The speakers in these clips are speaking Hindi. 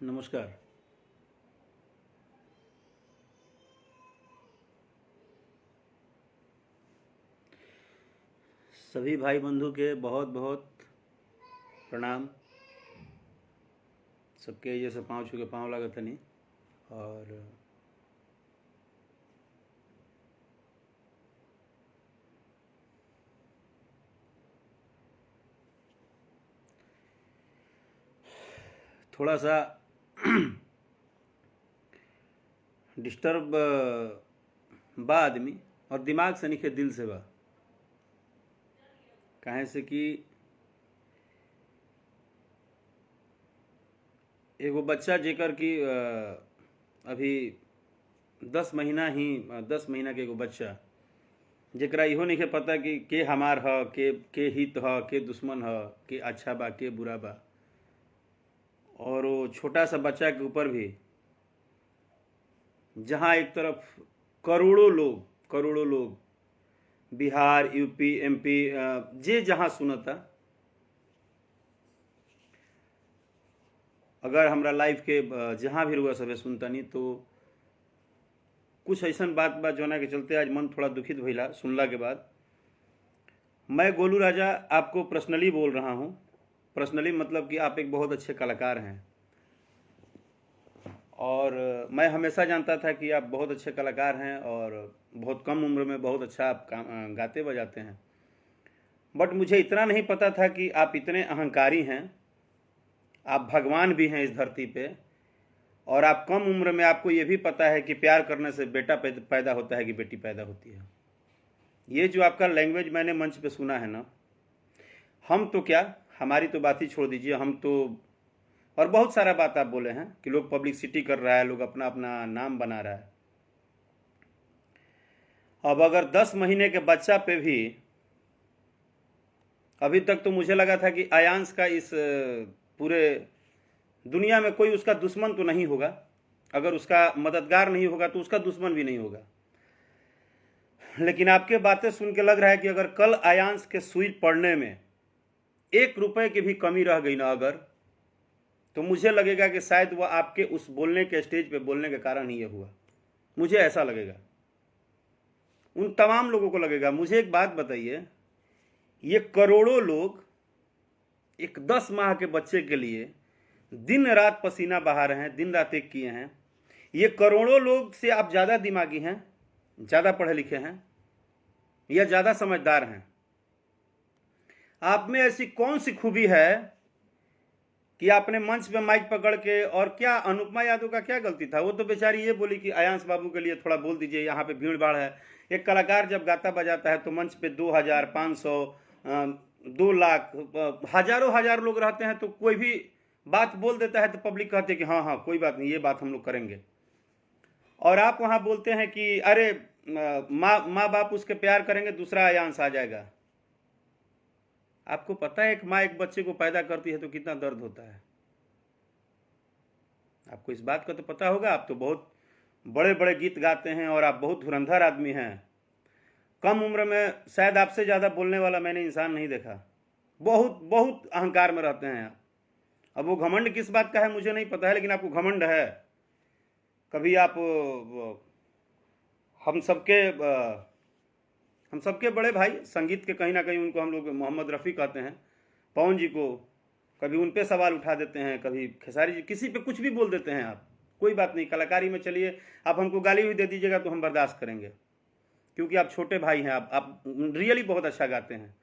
नमस्कार। सभी भाई बंधु के बहुत बहुत प्रणाम। सबके जैसे पाँव छू के पाँव लागत नहीं। और थोड़ा सा डिस्टर्ब बा आदमी, और दिमाग से नहीं दिल से बा। काहे से कि एगो बच्चा जेकर कि अभी 10 महीना के एगो बच्चा जेकरा इहो नहीं के पता कि के हमार ह, के हित ह, के दुश्मन ह, के अच्छा बा के बुरा बा। और वो छोटा सा बच्चा के ऊपर भी, जहाँ एक तरफ करोड़ों लोग बिहार, यूपी, एमपी, जे जहाँ सुनता, अगर हमरा लाइफ के जहाँ भी रुआ सबे सुनतनी, तो कुछ ऐसा बात बा जोना के चलते आज मन थोड़ा दुखित भइला सुनला के बाद। मैं गोलू राजा आपको पर्सनली बोल रहा हूँ। पर्सनली मतलब कि आप एक बहुत अच्छे कलाकार हैं, और मैं हमेशा जानता था कि आप बहुत अच्छे कलाकार हैं और बहुत कम उम्र में बहुत अच्छा आप गाते बजाते हैं। बट मुझे इतना नहीं पता था कि आप इतने अहंकारी हैं। आप भगवान भी हैं इस धरती पे, और आप कम उम्र में आपको ये भी पता है कि प्यार करने से बेटा पैदा होता है कि बेटी पैदा होती है। ये जो आपका लैंग्वेज मैंने मंच पे सुना है ना, हम तो क्या, हमारी तो बात ही छोड़ दीजिए, हम तो और बहुत सारा बात आप बोले हैं कि लोग पब्लिसिटी कर रहा है, लोग अपना अपना नाम बना रहा है। अब अगर 10 महीने के बच्चा पे भी, अभी तक तो मुझे लगा था कि आयांश का इस पूरे दुनिया में कोई उसका दुश्मन तो नहीं होगा। अगर उसका मददगार नहीं होगा तो उसका दुश्मन भी नहीं होगा। लेकिन आपके बातें सुन के लग रहा है कि अगर कल आयांश के सुई पड़ने में 1 रुपए की भी कमी रह गई ना अगर, तो मुझे लगेगा कि शायद वह आपके उस बोलने के स्टेज पे बोलने के कारण ही ये हुआ। मुझे ऐसा लगेगा, उन तमाम लोगों को लगेगा। मुझे एक बात बताइए, ये करोड़ों लोग एक 10 माह के बच्चे के लिए दिन रात पसीना बहा रहे हैं, दिन रात एक किए हैं। ये करोड़ों लोग से आप ज़्यादा दिमागी हैं, ज़्यादा पढ़े लिखे हैं, या ज़्यादा समझदार हैं? आप में ऐसी कौन सी खूबी है कि आपने मंच पे माइक पकड़ के, और क्या अनुपमा यादव का क्या गलती था? वो तो बेचारी ये बोली कि आयांश बाबू के लिए थोड़ा बोल दीजिए, यहाँ पे भीड़ भाड़ है। एक कलाकार जब गाता बजाता है तो मंच पे 2000, 500, 2 लाख, हजारों हजार लोग रहते हैं, तो कोई भी बात बोल देता है तो पब्लिक कहते हैं कि हाँ हाँ कोई बात नहीं, ये बात हम लोग करेंगे। और आप वहाँ बोलते हैं कि अरे माँ बाप उसके प्यार करेंगे, दूसरा आयांश आ जाएगा। आपको पता है एक माँ एक बच्चे को पैदा करती है तो कितना दर्द होता है? आपको इस बात का तो पता होगा। आप तो बहुत बड़े बड़े गीत गाते हैं और आप बहुत धुरंधर आदमी हैं। कम उम्र में शायद आपसे ज़्यादा बोलने वाला मैंने इंसान नहीं देखा। बहुत बहुत अहंकार में रहते हैं आप। अब वो घमंड किस बात का है मुझे नहीं पता है, लेकिन आपको घमंड है। कभी आप हम सबके हम सबके बड़े भाई संगीत के, कहीं ना कहीं उनको हम लोग मोहम्मद रफ़ी कहते हैं, पवन जी को, कभी उन पे सवाल उठा देते हैं, कभी खेसारी जी, किसी पे कुछ भी बोल देते हैं आप। कोई बात नहीं, कलाकारी में चलिए, आप हमको गाली भी दे दीजिएगा तो हम बर्दाश्त करेंगे, क्योंकि आप छोटे भाई हैं। आप रियली बहुत अच्छा गाते हैं।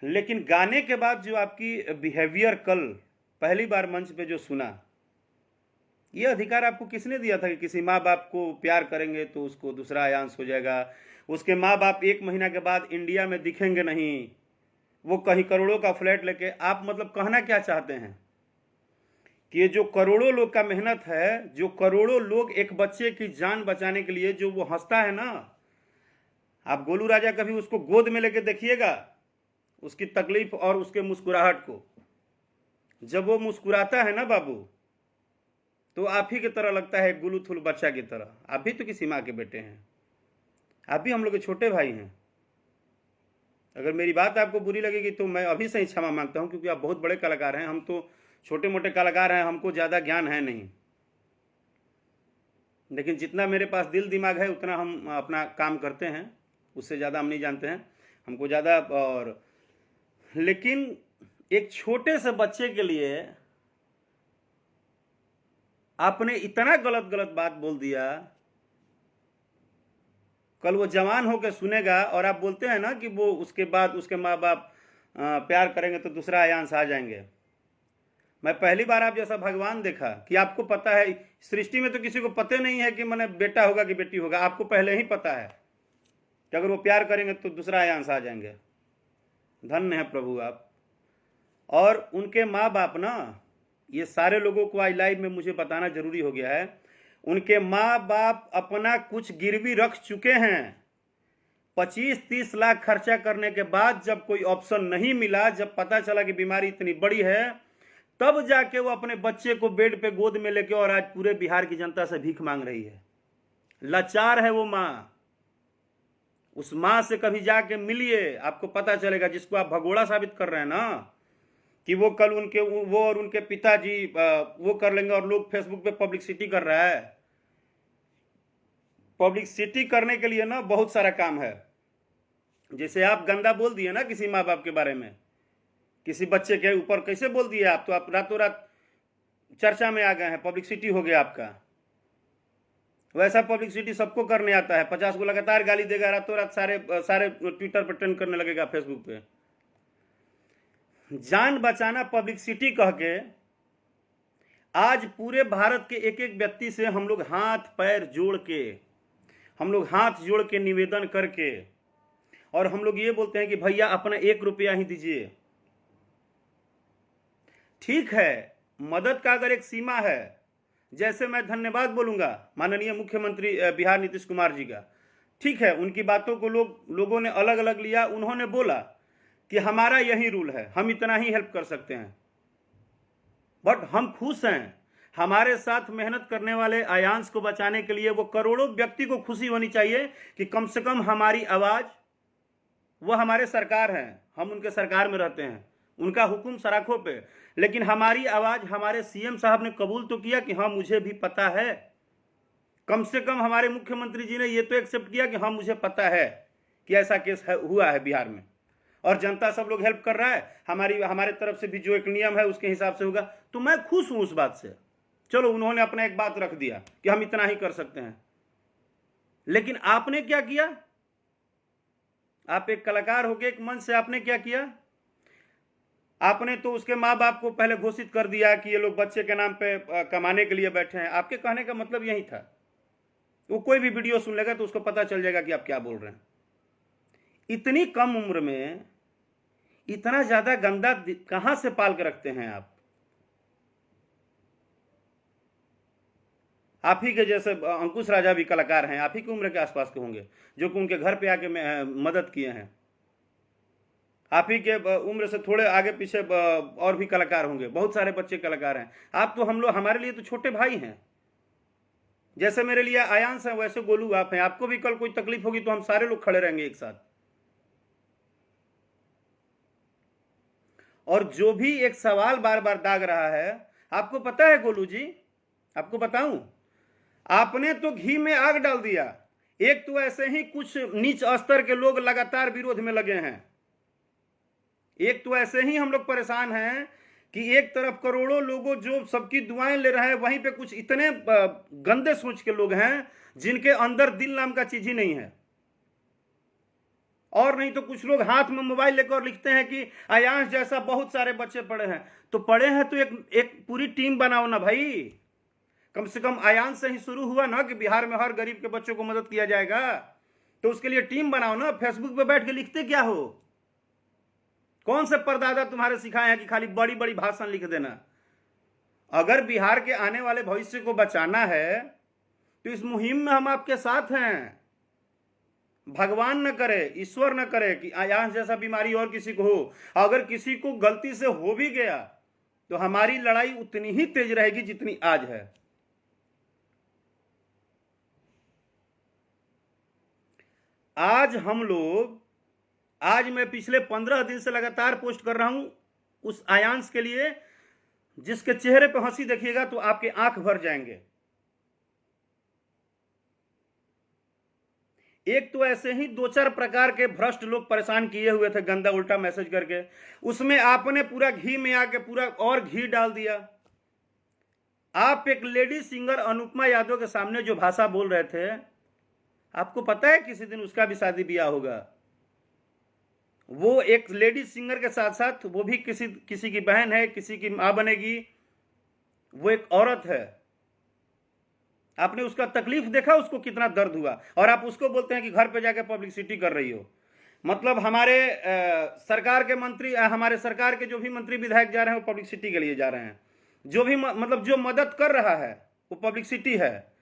लेकिन गाने के बाद जो आपकी बिहेवियर कल पहली बार मंच पे जो सुना, ये अधिकार आपको किसने दिया था कि किसी माँ बाप को प्यार करेंगे तो उसको दूसरा आयांश हो जाएगा? उसके माँ बाप 1 महीना के बाद इंडिया में दिखेंगे नहीं, वो कहीं करोड़ों का फ्लैट लेके। आप मतलब कहना क्या चाहते हैं कि ये जो करोड़ों लोग का मेहनत है, जो करोड़ों लोग एक बच्चे की जान बचाने के लिए जो वो हंसता है ना, आप गोलू राजा कभी उसको गोद में लेके देखिएगा, उसकी तकलीफ और उसके मुस्कुराहट को। जब वो मुस्कुराता है ना बाबू, तो आप ही की तरह लगता है, गुलूथुल बच्चा की तरह। आप भी तो किसी माँ के बेटे हैं, आप भी हम लोग के छोटे भाई हैं। अगर मेरी बात आपको बुरी लगेगी तो मैं अभी से ही क्षमा मांगता हूँ, क्योंकि आप बहुत बड़े कलाकार हैं। हम तो छोटे मोटे कलाकार हैं, हमको ज़्यादा ज्ञान है नहीं, लेकिन जितना मेरे पास दिल दिमाग है उतना हम अपना काम करते हैं, उससे ज़्यादा हम नहीं जानते हैं हमको ज़्यादा। और लेकिन एक छोटे से बच्चे के लिए आपने इतना गलत गलत बात बोल दिया, कल वो जवान होकर सुनेगा और आप बोलते हैं ना कि वो उसके बाद उसके माँ बाप प्यार करेंगे तो दूसरा आयांश आ जाएंगे। मैं पहली बार आप जैसा भगवान देखा कि आपको पता है, सृष्टि में तो किसी को पता नहीं है कि मैंने बेटा होगा कि बेटी होगा, आपको पहले ही पता है कि अगर वो प्यार करेंगे तो दूसरा आयांश आ जाएंगे। धन्य है प्रभु आप। और उनके माँ बाप ना, ये सारे लोगों को आज लाइव में मुझे बताना जरूरी हो गया है, उनके माँ बाप अपना कुछ गिरवी रख चुके हैं। 25-30 लाख खर्चा करने के बाद जब कोई ऑप्शन नहीं मिला, जब पता चला कि बीमारी इतनी बड़ी है, तब जाके वो अपने बच्चे को बेड पे गोद में लेके और आज पूरे बिहार की जनता से भीख मांग रही है। लाचार है वो माँ। उस माँ से कभी जाके मिलिए, आपको पता चलेगा। जिसको आप भगोड़ा साबित कर रहे हैं ना कि वो कल वो और उनके पिताजी वो कर लेंगे, और लोग फेसबुक पे पब्लिसिटी कर रहा है। पब्लिसिटी करने के लिए ना बहुत सारा काम है। जैसे आप गंदा बोल दिए ना किसी माँ बाप के बारे में, किसी बच्चे के ऊपर कैसे बोल दिए आप, तो आप रातों रात चर्चा में आ गए हैं, पब्लिसिटी हो गया आपका। वैसा पब्लिसिटी सबको करने आता है। 50 को लगातार गाली देगा, रातों रात सारे ट्विटर पर ट्रेंड करने लगेगा, फेसबुक पे। जान बचाना पब्लिसिटी कह के आज पूरे भारत के एक एक व्यक्ति से हम लोग हाथ पैर जोड़ के, हम लोग हाथ जोड़ के निवेदन करके, और हम लोग ये बोलते हैं कि भैया अपना 1 रुपया ही दीजिए। ठीक है, मदद का अगर एक सीमा है, जैसे मैं धन्यवाद बोलूंगा माननीय मुख्यमंत्री बिहार नीतीश कुमार जी का, ठीक है, उनकी बातों को लोगों ने अलग अलग लिया। उन्होंने बोला कि हमारा यही रूल है, हम इतना ही हेल्प कर सकते हैं, बट हम खुश हैं। हमारे साथ मेहनत करने वाले आयांश को बचाने के लिए वो करोड़ों व्यक्ति को खुशी होनी चाहिए कि कम से कम हमारी आवाज, वो हमारे सरकार हैं, हम उनके सरकार में रहते हैं, उनका हुक्म सराखों पे, लेकिन हमारी आवाज हमारे सीएम साहब ने कबूल तो किया कि हाँ मुझे भी पता है। कम से कम हमारे मुख्यमंत्री जी ने ये तो एक्सेप्ट किया कि हाँ मुझे पता है कि ऐसा केस हुआ है बिहार में, और जनता सब लोग हेल्प कर रहा है। हमारे तरफ से भी जो एक नियम है उसके हिसाब से होगा, तो मैं खुश हूं उस बात से। चलो, उन्होंने अपना एक बात रख दिया कि हम इतना ही कर सकते हैं, लेकिन आपने क्या किया? आप एक कलाकार होके एक मंच से आपने क्या किया? आपने तो उसके माँ बाप को पहले घोषित कर दिया कि ये लोग बच्चे के नाम पे कमाने के लिए बैठे हैं। आपके कहने का मतलब यही था। वो कोई भी वीडियो सुन लेगा तो उसको पता चल जाएगा कि आप क्या बोल रहे हैं। इतनी कम उम्र में इतना ज्यादा गंदा कहां से पाल के रखते हैं आप? आप ही के जैसे अंकुश राजा भी कलाकार हैं, आप ही की उम्र के आसपास के होंगे, जो कि उनके घर पे आके मदद किए हैं। आप ही के उम्र से थोड़े आगे पीछे और भी कलाकार होंगे, बहुत सारे बच्चे कलाकार हैं। आप तो हमारे लिए तो छोटे भाई हैं। जैसे मेरे लिए आयांश है, वैसे गोलू आप हैं। आपको भी कल कोई तकलीफ होगी तो हम सारे लोग खड़े रहेंगे एक साथ। और जो भी एक सवाल बार बार दाग रहा है, आपको पता है गोलू जी, आपको बताऊं, आपने तो घी में आग डाल दिया। एक तो ऐसे ही कुछ नीच स्तर के लोग लगातार विरोध में लगे हैं, एक तो ऐसे ही हम लोग परेशान हैं कि एक तरफ करोड़ों लोगों जो सबकी दुआएं ले रहे हैं, वहीं पे कुछ इतने गंदे सोच के लोग हैं जिनके अंदर दिल नाम का चीज ही नहीं है। और नहीं तो कुछ लोग हाथ में मोबाइल लेकर लिखते हैं कि आयांश जैसा बहुत सारे बच्चे पढ़े हैं। तो पढ़े हैं तो एक पूरी टीम बनाओ ना भाई। कम से कम आयांश से ही शुरू हुआ ना कि बिहार में हर गरीब के बच्चों को मदद किया जाएगा, तो उसके लिए टीम बनाओ ना। फेसबुक पे बैठ के लिखते क्या हो? कौन से परदादा तुम्हारे सिखाए हैं कि खाली बड़ी बड़ी भाषण लिख देना? अगर बिहार के आने वाले भविष्य को बचाना है तो इस मुहिम में हम आपके साथ हैं। भगवान न करे, ईश्वर न करे कि आयांश जैसा बीमारी और किसी को हो। अगर किसी को गलती से हो भी गया तो हमारी लड़ाई उतनी ही तेज रहेगी जितनी आज है। आज मैं पिछले 15 दिन से लगातार पोस्ट कर रहा हूं उस आयांश के लिए। जिसके चेहरे पे हंसी देखिएगा तो आपके आंख भर जाएंगे। एक तो ऐसे ही 2-4 प्रकार के भ्रष्ट लोग परेशान किए हुए थे गंदा उल्टा मैसेज करके, उसमें आपने पूरा घी में आके पूरा और घी डाल दिया। आप एक लेडी सिंगर अनुपमा यादव के सामने जो भाषा बोल रहे थे, आपको पता है किसी दिन उसका भी शादी ब्याह होगा। वो एक लेडी सिंगर के साथ साथ वो भी किसी की बहन है, किसी की मां बनेगी, वो एक औरत है। आपने उसका तकलीफ देखा, उसको कितना दर्द हुआ, और आप उसको बोलते हैं कि घर पे जाके पब्लिसिटी कर रही हो। मतलब हमारे सरकार के मंत्री, हमारे सरकार के जो भी मंत्री विधायक जा रहे हैं वो पब्लिसिटी के लिए जा रहे हैं। जो भी मतलब जो मदद कर रहा है वो पब्लिसिटी है।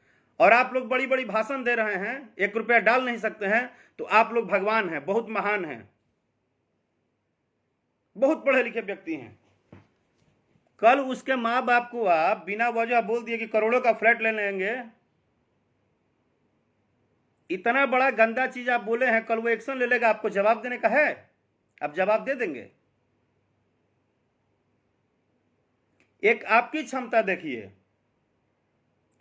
और आप लोग बड़ी बड़ी भाषण दे रहे हैं, 1 रुपया डाल नहीं सकते हैं, तो आप लोग भगवान हैं, बहुत महान हैं, बहुत पढ़े लिखे व्यक्ति हैं। कल उसके माँ बाप को आप बिना वजह बोल दिए कि करोड़ों का फ्लैट ले लेंगे। इतना बड़ा गंदा चीज आप बोले हैं, कल वो एक्शन ले लेगा, आपको जवाब देने का है, आप जवाब दे देंगे। एक आपकी क्षमता देखिए।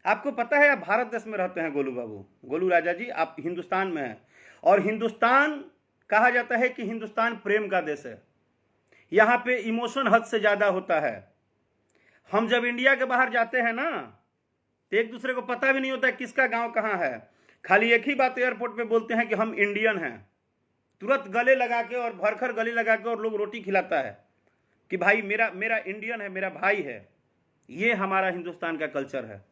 आपको पता है आप भारत देश में रहते हैं गोलू बाबू, गोलू राजा जी, आप हिंदुस्तान में हैं, और हिंदुस्तान कहा जाता है कि हिंदुस्तान प्रेम का देश है। यहां पे इमोशन हद से ज्यादा होता है। हम जब इंडिया के बाहर जाते हैं ना, तो एक दूसरे को पता भी नहीं होता है किसका गांव कहां है। खाली एक ही बात एयरपोर्ट पे बोलते हैं कि हम इंडियन हैं, तुरंत गले लगा के और भरकर गले लगा के और लोग रोटी खिलाता है कि भाई मेरा मेरा इंडियन है, मेरा भाई है। ये हमारा हिंदुस्तान का कल्चर है।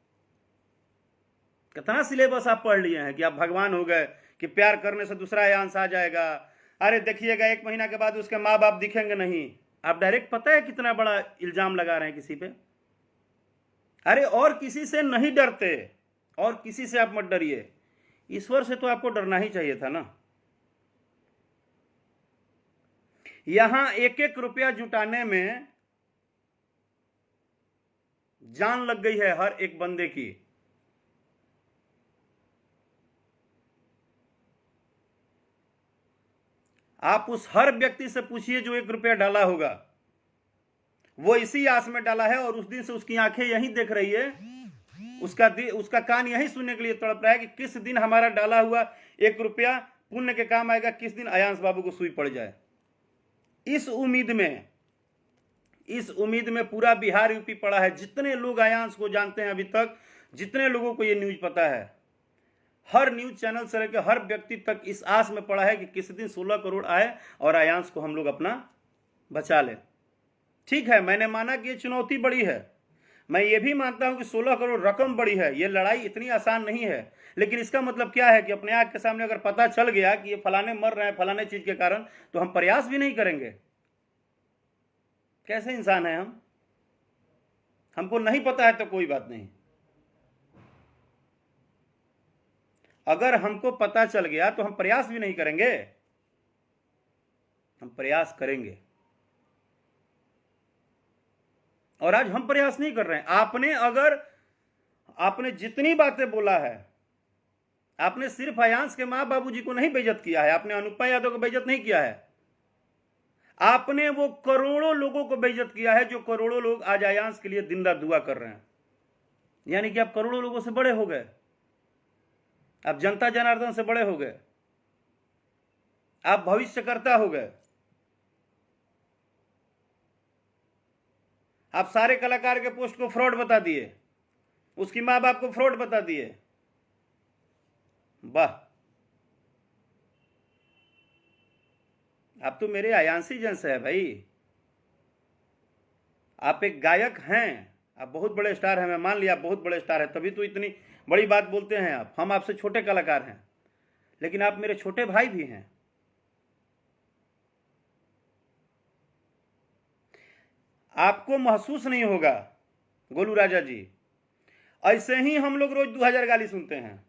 कितना सिलेबस आप पढ़ लिए हैं कि आप भगवान हो गए, कि प्यार करने से दूसरा आयांश आ जाएगा। अरे देखिएगा 1 महीना के बाद उसके माँ बाप दिखेंगे नहीं। आप डायरेक्ट पता है कितना बड़ा इल्जाम लगा रहे हैं किसी पे। अरे और किसी से नहीं डरते, और किसी से आप मत डरिए, ईश्वर से तो आपको डरना ही चाहिए था ना। यहां 1-1 रुपया जुटाने में जान लग गई है हर एक बंदे की। आप उस हर व्यक्ति से पूछिए जो 1 रुपया डाला होगा, वो इसी आस में डाला है, और उस दिन से उसकी आंखें यही देख रही है, उसका कान यही सुनने के लिए तड़प रहा है कि किस दिन हमारा डाला हुआ 1 रुपया पुण्य के काम आएगा, किस दिन आयांश बाबू को सुई पड़ जाए। इस उम्मीद में पूरा बिहार यूपी पड़ा है। जितने लोग आयांश को जानते हैं अभी तक, जितने लोगों को ये न्यूज पता है, हर न्यूज चैनल से लेकर हर व्यक्ति तक इस आस में पड़ा है कि किस दिन 16 करोड़ आए और आयांश को हम लोग अपना बचा लें। ठीक है, मैंने माना कि ये चुनौती बड़ी है, मैं ये भी मानता हूं कि 16 करोड़ रकम बड़ी है, ये लड़ाई इतनी आसान नहीं है। लेकिन इसका मतलब क्या है कि अपने आंख के सामने अगर पता चल गया कि ये फलाने मर रहे हैं फलाने चीज के कारण, तो हम प्रयास भी नहीं करेंगे। कैसे इंसान है हम? हमको नहीं पता है तो कोई बात नहीं, अगर हमको पता चल गया तो हम प्रयास भी नहीं करेंगे? हम प्रयास करेंगे। और आज हम प्रयास नहीं कर रहे हैं। आपने जितनी बातें बोला है, आपने सिर्फ आयांश के मां बाबूजी को नहीं बेइज्जत किया है, आपने अनुपमा यादव को बेइज्जत नहीं किया है, आपने वो करोड़ों लोगों को बेइज्जत किया है जो करोड़ों लोग आज आयांश के लिए दिन रात दुआ कर रहे हैं। यानी कि आप करोड़ों लोगों से बड़े हो गए, आप जनता जनार्दन से बड़े हो गए, आप भविष्यकर्ता हो गए, आप सारे कलाकार के पोस्ट को फ्रॉड बता दिए, उसकी मां बाप को फ्रॉड बता दिए। वाह, आप तो मेरे आयांशी जैसे है भाई। आप एक गायक हैं, आप बहुत बड़े स्टार हैं, मैं मान लिया आप बहुत बड़े स्टार हैं, तभी तो इतनी बड़ी बात बोलते हैं आप। हम आपसे छोटे कलाकार हैं, लेकिन आप मेरे छोटे भाई भी हैं। आपको महसूस नहीं होगा गोलू राजा जी, ऐसे ही हम लोग रोज 2000 गाली सुनते हैं।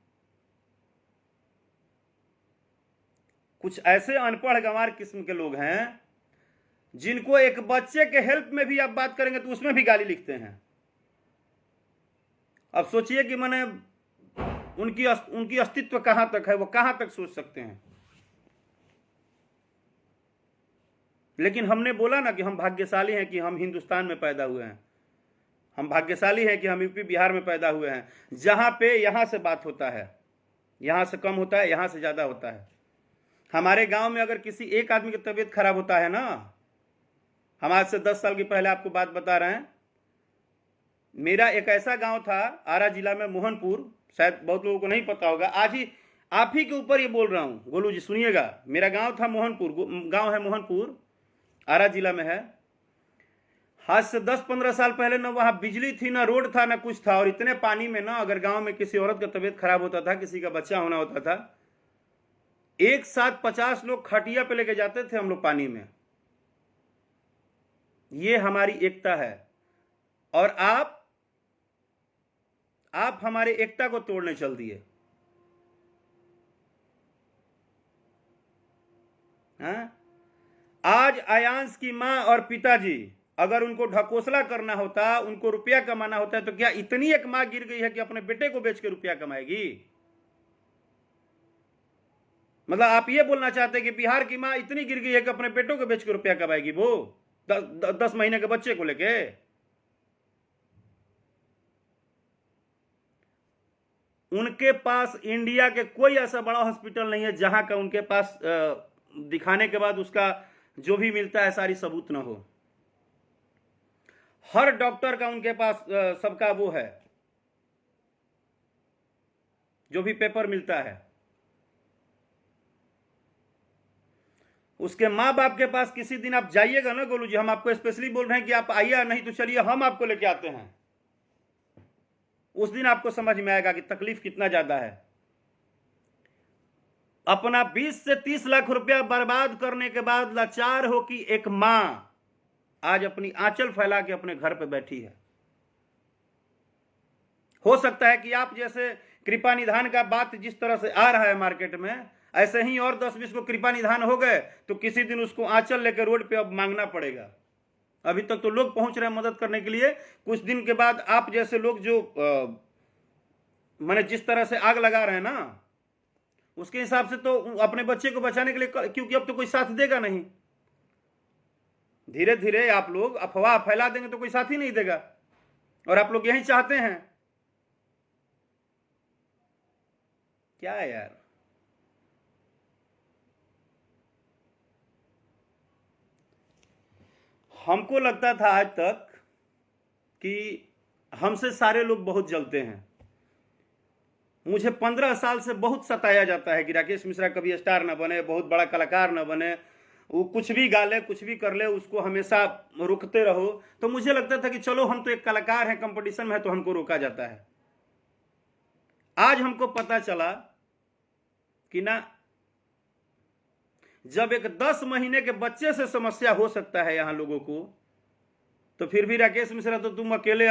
कुछ ऐसे अनपढ़ गंवार किस्म के लोग हैं जिनको एक बच्चे के हेल्प में भी आप बात करेंगे तो उसमें भी गाली लिखते हैं। अब सोचिए कि मैंने उनकी अस्तित्व कहां तक है, वो कहां तक सोच सकते हैं। लेकिन हमने बोला ना कि हम भाग्यशाली हैं कि हम हिंदुस्तान में पैदा हुए हैं। हम भाग्यशाली हैं कि हम यूपी बिहार में पैदा हुए हैं, जहाँ पे यहाँ से बात होता है, यहाँ से कम होता है, यहाँ से ज़्यादा होता है। हमारे गांव में अगर किसी एक आदमी की तबीयत खराब होता है ना, हम आज से 10 साल की पहले आपको बात बता रहे हैं, मेरा एक ऐसा गांव था आरा जिला में, मोहनपुर, शायद बहुत लोगों को नहीं पता होगा, आज ही आप ही के ऊपर ये बोल रहा हूँ गोलू जी, सुनिएगा। मेरा गांव था मोहनपुर, गांव है मोहनपुर, आरा जिला में है। आज से 10-15 साल पहले ना वहाँ बिजली थी, ना रोड था, ना कुछ था, और इतने पानी में ना अगर गांव में किसी औरत का तबीयत खराब होता था, किसी का बच्चा होना होता था, एक साथ 50 लोग खटिया पे लेके जाते थे हम लोग पानी में। ये हमारी एकता है। और आप हमारे एकता को तोड़ने चल दिए। आज आयांश की मां और पिताजी अगर उनको ढकोसला करना होता, उनको रुपया कमाना होता है, तो क्या इतनी एक मां गिर गई है कि अपने बेटे को बेच के रुपया कमाएगी? मतलब आप ये बोलना चाहते हैं कि बिहार की मां इतनी गिर गई है कि अपने बेटों को बेच के रुपया कमाएगी, वो 10 महीने के बच्चे को लेके? उनके पास इंडिया के कोई ऐसा बड़ा हॉस्पिटल नहीं है जहां का उनके पास दिखाने के बाद उसका जो भी मिलता है सारी सबूत ना हो। हर डॉक्टर का उनके पास सबका वो है, जो भी पेपर मिलता है। उसके माँ बाप के पास किसी दिन आप जाइएगा ना गोलू जी, हम आपको स्पेशली बोल रहे हैं कि आप आइए, नहीं तो चलिए हम आपको लेके आते हैं। उस दिन आपको समझ में आएगा कि तकलीफ कितना ज्यादा है। अपना 20 से 30 लाख रुपया बर्बाद करने के बाद लाचार हो कि एक मां आज अपनी आंचल फैला के अपने घर पे बैठी है। हो सकता है कि आप जैसे कृपा निधान का बात जिस तरह से आ रहा है मार्केट में, ऐसे ही और 10-20 को कृपा निधान हो गए तो किसी दिन उसको आंचल लेकर रोड पे अब मांगना पड़ेगा। अभी तक तो लोग पहुंच रहे हैं मदद करने के लिए, कुछ दिन के बाद आप जैसे लोग जो मैंने जिस तरह से आग लगा रहे हैं ना, उसके हिसाब से तो अपने बच्चे को बचाने के लिए, क्योंकि अब तो कोई साथ देगा नहीं। धीरे धीरे आप लोग अफवाह फैला देंगे तो कोई साथ ही नहीं देगा, और आप लोग यही चाहते हैं। क्या है यार, हमको लगता था आज तक कि हमसे सारे लोग बहुत जलते हैं। मुझे 15 साल से बहुत सताया जाता है कि राकेश मिश्रा कभी स्टार ना बने, बहुत बड़ा कलाकार ना बने, वो कुछ भी गा ले, कुछ भी कर ले, उसको हमेशा रुकते रहो। तो मुझे लगता था कि चलो हम तो एक कलाकार हैं, कंपटीशन में है तो हमको रोका जाता है। आज हमको पता चला कि ना, जब एक 10 महीने के बच्चे से समस्या हो सकता है यहां लोगों को, तो फिर भी राकेश मिश्रा तो तुम अकेले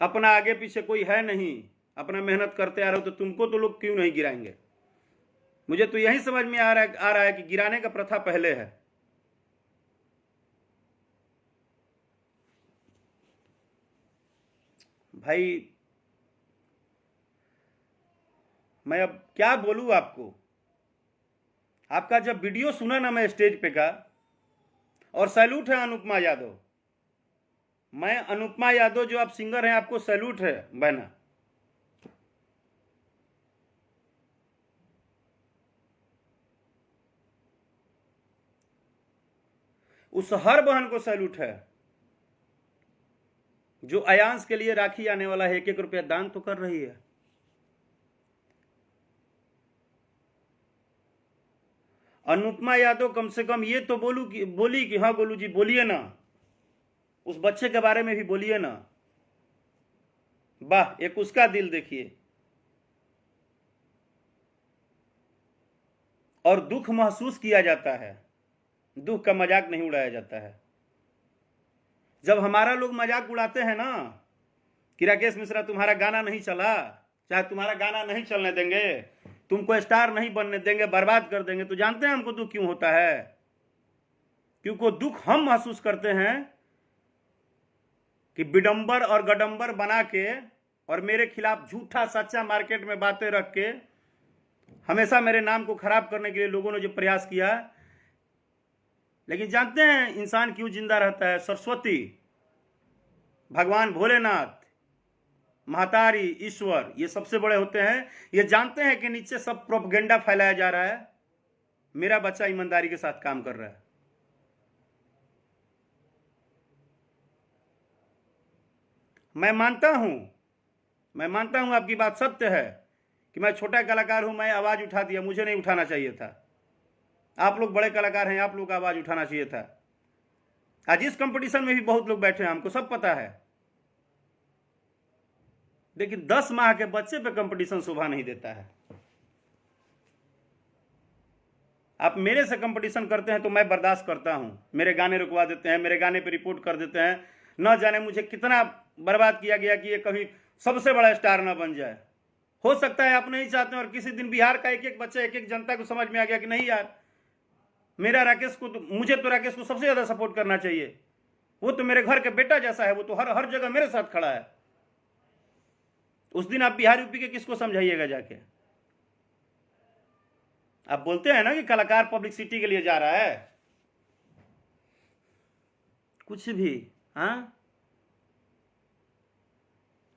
अपना आगे पीछे कोई है नहीं, अपना मेहनत करते आ रहे हो, तो तुमको तो लोग क्यों नहीं गिराएंगे? मुझे तो यही समझ में आ रहा है कि गिराने का प्रथा पहले है। भाई मैं अब क्या बोलूं आपको। आपका जब वीडियो सुना ना मैं स्टेज पे का, और सैल्यूट है अनुपमा यादव, मैं अनुपमा यादव जो आप सिंगर हैं, आपको सैल्यूट है बहना। उस हर बहन को सैल्यूट है जो आयांश के लिए राखी आने वाला है 1-1 रुपया दान तो कर रही है। अनुपमा यादव कम से कम ये तो बोली कि हाँ गोलू जी बोलिए ना, उस बच्चे के बारे में भी बोलिए ना। वाह, एक उसका दिल देखिए। और दुख महसूस किया जाता है, दुख का मजाक नहीं उड़ाया जाता है। जब हमारा लोग मजाक उड़ाते हैं ना कि राकेश मिश्रा तुम्हारा गाना नहीं चला, चाहे तुम्हारा गाना नहीं चलने देंगे, तुमको स्टार नहीं बनने देंगे, बर्बाद कर देंगे, तो जानते हैं हमको दुख क्यों होता है? क्योंकि दुख हम महसूस करते हैं कि विडंबर और गडंबर बना के और मेरे खिलाफ झूठा सच्चा मार्केट में बातें रख के हमेशा मेरे नाम को खराब करने के लिए लोगों ने जो प्रयास किया। लेकिन जानते हैं इंसान क्यों जिंदा रहता है? सरस्वती, भगवान भोलेनाथ, महतारी, ईश्वर, ये सबसे बड़े होते हैं। ये जानते हैं कि नीचे सब प्रोपगेंडा फैलाया जा रहा है, मेरा बच्चा ईमानदारी के साथ काम कर रहा है। मैं मानता हूं आपकी बात सत्य है कि मैं छोटा कलाकार हूं, मैं आवाज उठा दिया, मुझे नहीं उठाना चाहिए था। आप लोग बड़े कलाकार हैं, आप लोग का आवाज उठाना चाहिए था। आज इस कंपटीशन में भी बहुत लोग बैठे हैं, हमको सब पता है, लेकिन 10 माह के बच्चे पे कंपटीशन शोभा नहीं देता है। आप मेरे से कंपटीशन करते हैं तो मैं बर्दाश्त करता हूं, मेरे गाने रुकवा देते हैं, मेरे गाने पे रिपोर्ट कर देते हैं, न जाने मुझे कितना बर्बाद किया गया कि ये कभी सबसे बड़ा स्टार न बन जाए। हो सकता है आप नहीं चाहते और किसी दिन बिहार का एक एक बच्चा, एक एक जनता को समझ में आ गया कि नहीं यार, मेरा राकेश को तो, मुझे तो राकेश को सबसे ज्यादा सपोर्ट करना चाहिए, वो तो मेरे घर के बेटा जैसा है, वो तो हर जगह मेरे साथ खड़ा है। उस दिन आप बिहार यूपी के किसको समझाइएगा जाके? आप बोलते हैं ना कि कलाकार पब्लिसिटी के लिए जा रहा है, कुछ भी। हाँ,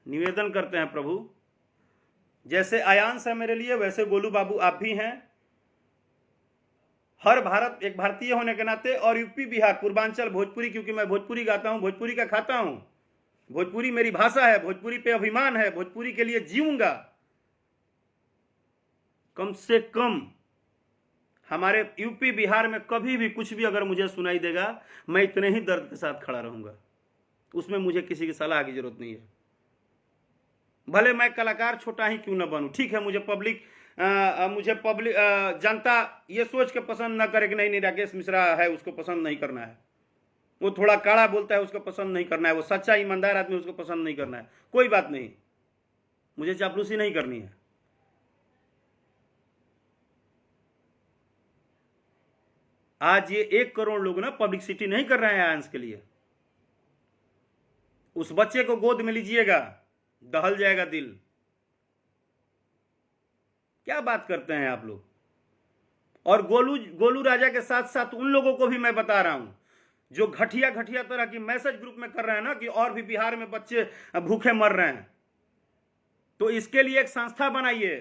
निवेदन करते हैं प्रभु, जैसे आयांश है मेरे लिए, वैसे गोलू बाबू आप भी हैं। हर भारत एक भारतीय होने के नाते, और यूपी, बिहार, पूर्वांचल, भोजपुरी, क्योंकि मैं भोजपुरी गाता हूं, भोजपुरी का खाता हूं, भोजपुरी मेरी भाषा है, भोजपुरी पे अभिमान है, भोजपुरी के लिए जीऊंगा। कम से कम हमारे यूपी बिहार में कभी भी कुछ भी अगर मुझे सुनाई देगा, मैं इतने ही दर्द के साथ खड़ा रहूंगा, उसमें मुझे किसी की सलाह की जरूरत नहीं है। भले मैं कलाकार छोटा ही क्यों ना बनूं, ठीक है, मुझे पब्लिक जनता ये सोच के पसंद ना करे कि नहीं राकेश मिश्रा है, उसको पसंद नहीं करना है, वो थोड़ा काड़ा बोलता है उसको पसंद नहीं करना है, वो सच्चा ईमानदार आदमी उसको पसंद नहीं करना है, कोई बात नहीं, मुझे चापलूसी नहीं करनी है। आज ये 1 करोड़ लोग ना पब्लिसिटी नहीं कर रहे हैं आयांश के लिए। उस बच्चे को गोद में लीजिएगा, दहल जाएगा दिल। क्या बात करते हैं आप लोग? और गोलू राजा के साथ साथ उन लोगों को भी मैं बता रहा हूं जो घटिया तरह की मैसेज ग्रुप में कर रहे हैं ना कि और भी बिहार में बच्चे भूखे मर रहे हैं, तो इसके लिए एक संस्था बनाइए,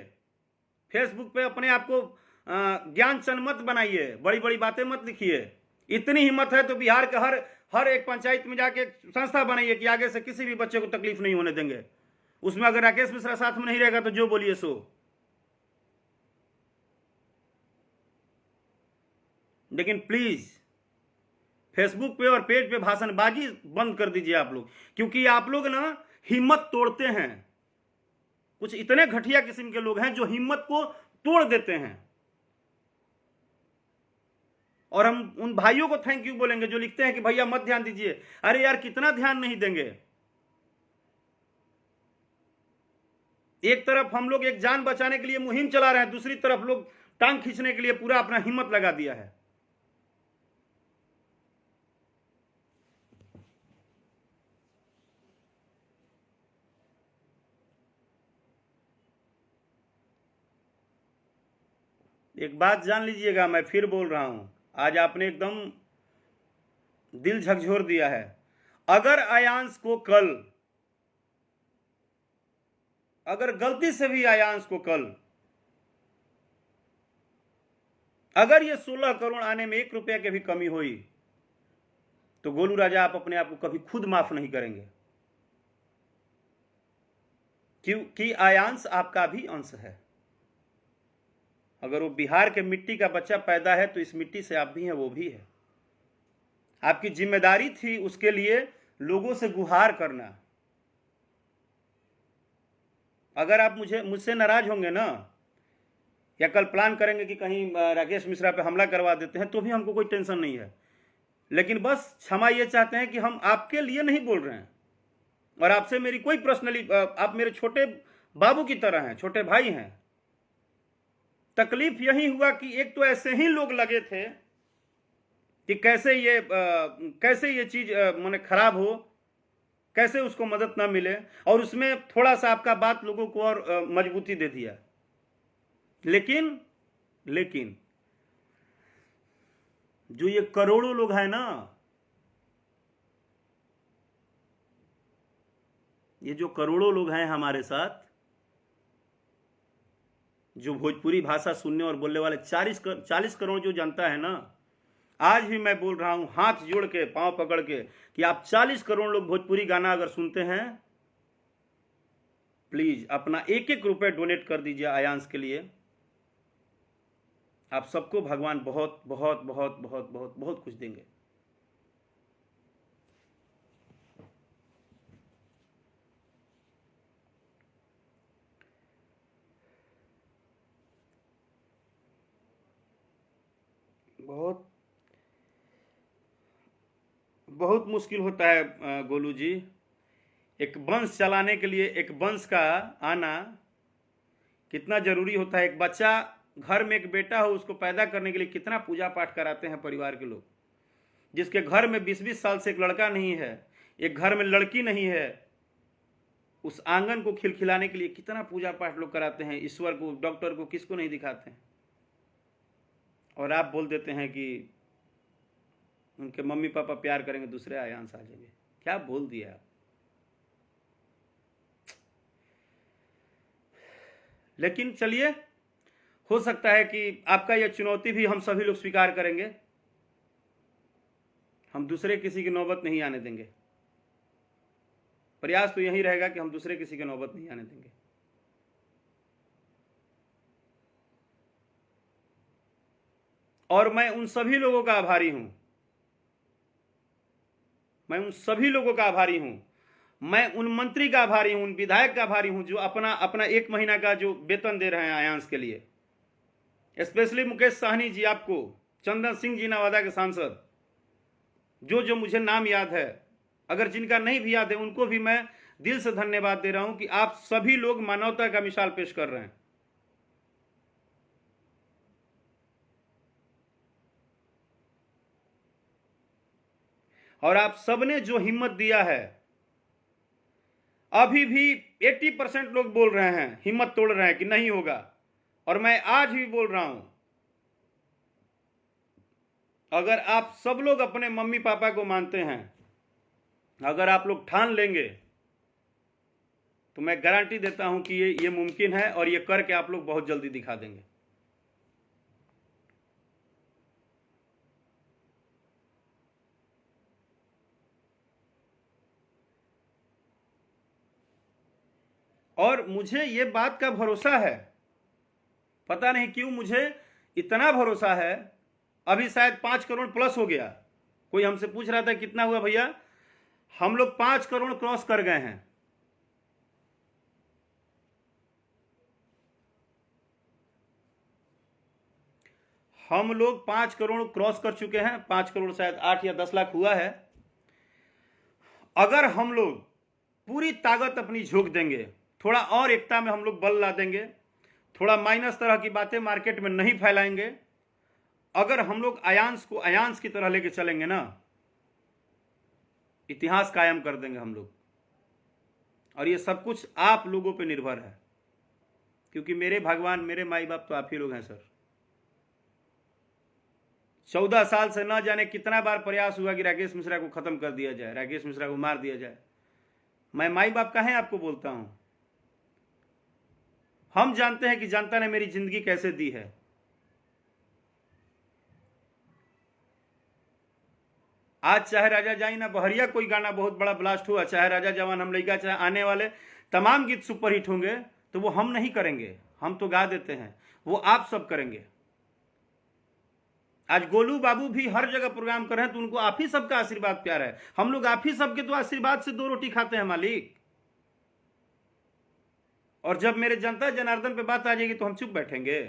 फेसबुक पे अपने आप को ज्ञान चंद मत बनाइए, बड़ी बड़ी बातें मत लिखिए। इतनी हिम्मत है तो बिहार के हर एक पंचायत में जाके संस्था बनाइए कि आगे से किसी भी बच्चे को तकलीफ नहीं होने देंगे। उसमें अगर राकेश मिश्रा साथ में नहीं रहेगा तो जो बोलिए सो। लेकिन प्लीज फेसबुक पे और पेज पे भाषणबाजी बंद कर दीजिए आप लोग, क्योंकि आप लोग ना हिम्मत तोड़ते हैं। कुछ इतने घटिया किस्म के लोग हैं जो हिम्मत को तोड़ देते हैं। और हम उन भाइयों को थैंक यू बोलेंगे जो लिखते हैं कि भैया मत ध्यान दीजिए। अरे यार, कितना ध्यान नहीं देंगे? एक तरफ हम लोग एक जान बचाने के लिए मुहिम चला रहे हैं, दूसरी तरफ लोग टांग खींचने के लिए पूरा अपना हिम्मत लगा दिया है। एक बात जान लीजिएगा, मैं फिर बोल रहा हूं, आज आपने एकदम दिल झकझोर दिया है। अगर आयांश को कल, अगर गलती से भी आयांश को कल अगर ये 16 करोड़ आने में 1 रुपया की भी कमी हुई तो गोलू राजा आप अपने आप को कभी खुद माफ नहीं करेंगे, क्योंकि आयांश आपका भी अंश है। अगर वो बिहार के मिट्टी का बच्चा पैदा है तो इस मिट्टी से आप भी हैं, वो भी है। आपकी जिम्मेदारी थी उसके लिए लोगों से गुहार करना। अगर आप मुझसे नाराज होंगे ना, या कल प्लान करेंगे कि कहीं राकेश मिश्रा पे हमला करवा देते हैं, तो भी हमको कोई टेंशन नहीं है। लेकिन बस क्षमा ये चाहते हैं कि हम आपके लिए नहीं बोल रहे हैं, और आपसे मेरी कोई पर्सनली, आप मेरे छोटे बाबू की तरह हैं, छोटे भाई हैं। तकलीफ यही हुआ कि एक तो ऐसे ही लोग लगे थे कि कैसे ये चीज माने खराब हो, कैसे उसको मदद ना मिले, और उसमें थोड़ा सा आपका बात लोगों को और मजबूती दे दिया। लेकिन जो ये करोड़ों लोग हैं ना, ये जो करोड़ों लोग हैं हमारे साथ, जो भोजपुरी भाषा सुनने और बोलने वाले 40 करोड़ जो जनता है ना, आज भी मैं बोल रहा हूं हाथ जोड़ के पांव पकड़ के कि आप 40 करोड़ लोग भोजपुरी गाना अगर सुनते हैं, प्लीज अपना एक एक रुपए डोनेट कर दीजिए आयांश के लिए। आप सबको भगवान बहुत बहुत बहुत बहुत बहुत बहुत कुछ देंगे। बहुत बहुत मुश्किल होता है गोलू जी, एक वंश चलाने के लिए एक वंश का आना कितना जरूरी होता है। एक बच्चा, घर में एक बेटा हो, उसको पैदा करने के लिए कितना पूजा पाठ कराते हैं परिवार के लोग। जिसके घर में 20-20 साल से एक लड़का नहीं है, एक घर में लड़की नहीं है, उस आंगन को खिलखिलाने के लिए कितना पूजा पाठ लोग कराते हैं। ईश्वर को, डॉक्टर को, किसको नहीं दिखाते हैं। और आप बोल देते हैं कि उनके मम्मी पापा प्यार करेंगे, दूसरे आयांश आ जाएंगे। क्या बोल दिया आप। लेकिन चलिए, हो सकता है कि आपका यह चुनौती भी हम सभी लोग स्वीकार करेंगे। हम दूसरे किसी की नौबत नहीं आने देंगे। प्रयास तो यही रहेगा कि हम दूसरे किसी की नौबत नहीं आने देंगे। और मैं उन सभी लोगों का आभारी हूं, मैं उन सभी लोगों का आभारी हूं, मैं उन मंत्री का आभारी हूं, उन विधायक का आभारी हूं जो अपना अपना 1 महीना का जो वेतन दे रहे हैं आयांश के लिए। स्पेशली मुकेश साहनी जी, आपको, चंदन सिंह जी नवादा के सांसद, जो मुझे नाम याद है, अगर जिनका नहीं भी याद है उनको भी मैं दिल से धन्यवाद दे रहा हूं कि आप सभी लोग मानवता का मिसाल पेश कर रहे हैं। और आप सबने जो हिम्मत दिया है, अभी भी 80% लोग बोल रहे हैं, हिम्मत तोड़ रहे हैं कि नहीं होगा। और मैं आज भी बोल रहा हूं, अगर आप सब लोग अपने मम्मी पापा को मानते हैं, अगर आप लोग ठान लेंगे, तो मैं गारंटी देता हूं कि ये मुमकिन है और ये करके आप लोग बहुत जल्दी दिखा देंगे। और मुझे ये बात का भरोसा है, पता नहीं क्यों मुझे इतना भरोसा है। अभी शायद 5 करोड़ प्लस हो गया। कोई हमसे पूछ रहा था कितना हुआ भैया, हम लोग 5 करोड़ क्रॉस कर गए हैं। हम लोग 5 करोड़ क्रॉस कर चुके हैं। 5 करोड़ शायद 8 या 10 लाख हुआ है। अगर हम लोग पूरी ताकत अपनी झोंक देंगे, थोड़ा और एकता में हम लोग बल ला देंगे, थोड़ा माइनस तरह की बातें मार्केट में नहीं फैलाएंगे, अगर हम लोग आयांश को आयांश की तरह लेके चलेंगे ना, इतिहास कायम कर देंगे हम लोग। और ये सब कुछ आप लोगों पे निर्भर है, क्योंकि मेरे भगवान, मेरे माई बाप तो आप ही लोग हैं सर। 14 साल से न जाने कितना बार प्रयास हुआ कि राकेश मिश्रा को खत्म कर दिया जाए, राकेश मिश्रा को मार दिया जाए। मैं माई बाप का है आपको बोलता हूं। हम जानते हैं कि जनता ने मेरी जिंदगी कैसे दी है। आज चाहे राजा जाई ना बहरिया कोई गाना बहुत बड़ा ब्लास्ट हुआ, चाहे राजा जवान हम लइका, चाहे आने वाले तमाम गीत सुपरहिट होंगे, तो वो हम नहीं करेंगे, हम तो गा देते हैं, वो आप सब करेंगे। आज गोलू बाबू भी हर जगह प्रोग्राम कर रहे हैं, तो उनको आप ही सबका आशीर्वाद प्यार है। हम लोग आप ही सबके तो आशीर्वाद से 2 रोटी खाते हैं मालिक। और जब मेरे जनता जनार्दन पे बात आ जाएगी तो हम चुप बैठेंगे?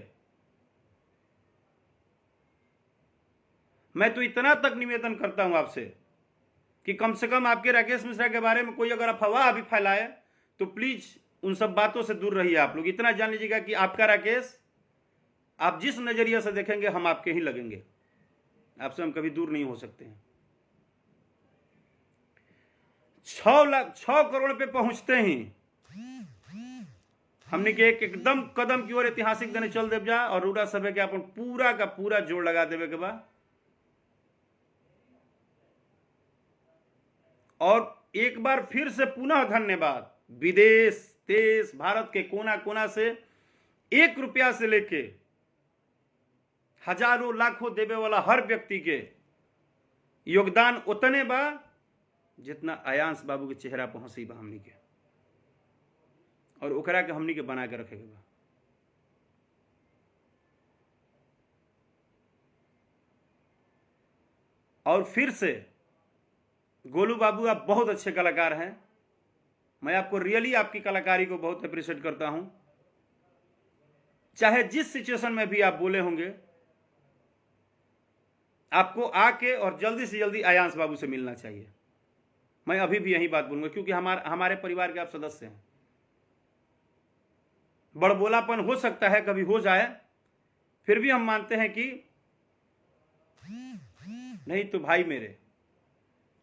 मैं तो इतना तक निवेदन करता हूं आपसे कि कम से कम आपके राकेश मिश्रा के बारे में कोई अगर अफवाह अभी फैलाए तो प्लीज उन सब बातों से दूर रहिए। आप लोग इतना जान लीजिएगा कि आपका राकेश, आप जिस नजरिए से देखेंगे हम आपके ही लगेंगे, आपसे हम कभी दूर नहीं हो सकते हैं। 6 करोड़ पे पहुंचते ही हमने के एक एकदम कदम की ओर ऐतिहासिक देने चल देव जा, और रूडा सभे के अपन पूरा का पूरा जोड़ लगा देवे के बाद। और एक बार फिर से पुनः धन्यवाद विदेश, देश, भारत के कोना कोना से 1 रुपया से लेके हजारों लाखों देवे वाला हर व्यक्ति के योगदान उतने बा जितना आयांश बाबू के चेहरा पर हंसी बा हमनी के, और ओकरा के हमनी के बना के रखे के बा। और फिर से गोलू बाबू, आप बहुत अच्छे कलाकार हैं, मैं आपको रियली आपकी कलाकारी को बहुत अप्रिशिएट करता हूं। चाहे जिस सिचुएशन में भी आप बोले होंगे, आपको आके और जल्दी से जल्दी आयांश बाबू से मिलना चाहिए। मैं अभी भी यही बात बोलूंगा, क्योंकि हमारे परिवार के आप सदस्य हैं। बड़बोलापन हो सकता है, कभी हो जाए, फिर भी हम मानते हैं कि नहीं तो भाई मेरे,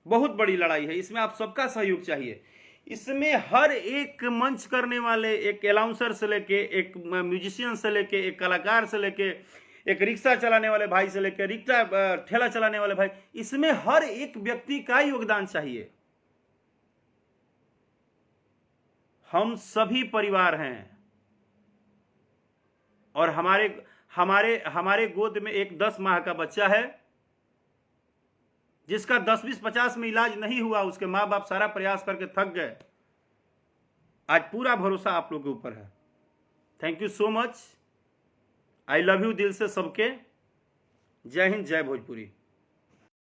बहुत बड़ी लड़ाई है, इसमें आप सबका सहयोग चाहिए। इसमें हर एक मंच करने वाले, एक अनाउंसर से लेके, एक म्यूजिशियन से लेके, एक कलाकार से लेके, एक रिक्शा चलाने वाले भाई से लेके, रिक्शा ठेला चलाने वाले भाई, इसमें हर एक व्यक्ति का योगदान चाहिए। हम सभी परिवार हैं, और हमारे गोद में एक 10 माह का बच्चा है जिसका 10, 20, 50 में इलाज नहीं हुआ। उसके माँ बाप सारा प्रयास करके थक गए। आज पूरा भरोसा आप लोगों के ऊपर है। Thank you so much. I love you दिल से सबके। जय हिंद, जय भोजपुरी।